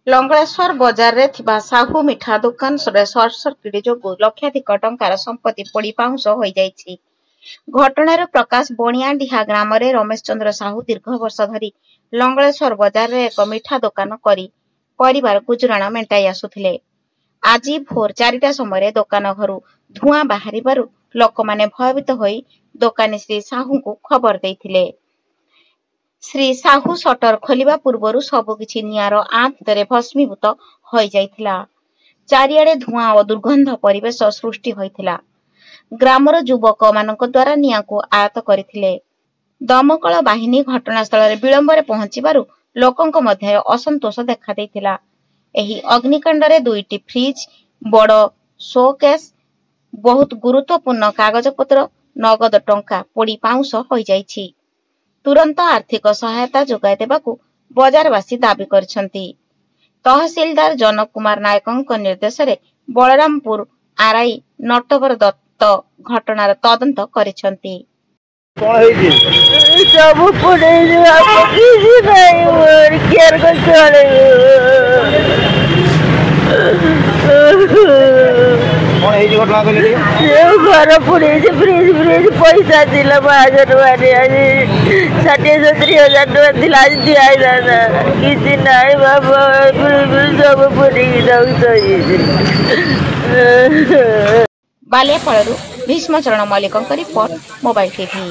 ଲଙ୍ଗଳେଶ୍ୱର ବଜାରରେ ଥିବା ସାହୁ ମିଠା ଦୋକାନରେ ସର୍ଟ ସର୍କିଟ ଯୋଗୁଁ ଲକ୍ଷାଧିକ ଟଙ୍କାର ସମ୍ପତ୍ତି ପୋଡ଼ି ପାଉଁଶ ହୋଇଯାଇଛି। ଘଟଣାର ପ୍ରକାଶ ବଣିଆଡିହା ଗ୍ରାମରେ ରମେଶ ଚନ୍ଦ୍ର ସାହୁ ଦୀର୍ଘ ବର୍ଷ ଧରି ଲଙ୍ଗଳେଶ୍ୱର ବଜାରରେ ଏକ ମିଠା ଦୋକାନ କରି ପରିବାର ଗୁଜୁରାଣ ମେଣ୍ଟାଇ ଆସୁଥିଲେ। ଆଜି ଭୋର 4ଟା ସମୟରେ ଦୋକାନ ଘରୁ ଧୂଆଁ ବାହାରିବାରୁ ଲୋକମାନେ ଭୟଭୀତ ହୋଇ ଦୋକାନୀ ଶ୍ରୀ ସାହୁଙ୍କୁ ଖବର ଦେଇଥିଲେ। ଶ୍ରୀ ସାହୁ ସଟର ଖୋଲିବା ପୂର୍ବରୁ ସବୁକିଛି ନିଆଁର ଆଁ ଭିତରେ ଭସ୍ମୀଭୂତ ହୋଇଯାଇଥିଲା। ଚାରିଆଡେ ଧୂଆଁ ଓ ଦୁର୍ଗନ୍ଧ ପରିବେଶ ସୃଷ୍ଟି ହୋଇଥିଲା। ଗ୍ରାମର ଯୁବକମାନଙ୍କ ଦ୍ୱାରା ନିଆଁକୁ ଆୟତ୍ତ କରିଥିଲେ। ଦମକଳ ବାହିନୀ ଘଟଣାସ୍ଥଳରେ ବିଳମ୍ବରେ ପହଞ୍ଚିବାରୁ ଲୋକଙ୍କ ମଧ୍ୟରେ ଅସନ୍ତୋଷ ଦେଖାଦେଇଥିଲା। ଏହି ଅଗ୍ନିକାଣ୍ଡରେ 2ଟି ଫ୍ରିଜ, ବଡ଼ ଶୋକେସ୍, ବହୁତ ଗୁରୁତ୍ୱପୂର୍ଣ୍ଣ କାଗଜପତ୍ର, ନଗଦ ଟଙ୍କା ପୋଡ଼ି ପାଉଁଶ ହୋଇଯାଇଛି। ତୁରନ୍ତ ଆର୍ଥିକ ସହାୟତା ଯୋଗାଇ ଦେବାକୁ ବଜାରବାସୀ ଦାବି କରିଛନ୍ତି। ତହସିଲଦାର ଜନକ କୁମାର ନାୟକଙ୍କ ନିର୍ଦ୍ଦେଶରେ ବଳରାମପୁର ଆର୍ଆଇ ନଟବର ଦତ୍ତ ଘଟଣାର ତଦନ୍ତ କରିଛନ୍ତି। ସବୁ ଘର ପୁଡେଇଛି, ଫ୍ରିଜ ଫ୍ରିଜ ପଇସା ଥିଲା 5,000 ଟଙ୍କା, ଆଜି 60,000-70,000 ଟଙ୍କା ଥିଲା, ଆଜି ଦିଆହେଇଥାନ୍ତା, କିଛି ନାହିଁ ବାବା। ସବୁ ପୁଡିକି ଧ୍ୱଂସ ହେଇଯାଇଛି। ବାଲିଆପାଳରୁ ଭୀଷ୍ମଚରଣ ମଲ୍ଲିକଙ୍କ ରିପୋର୍ଟ, ମୋବାଇଲ ଟିଭି।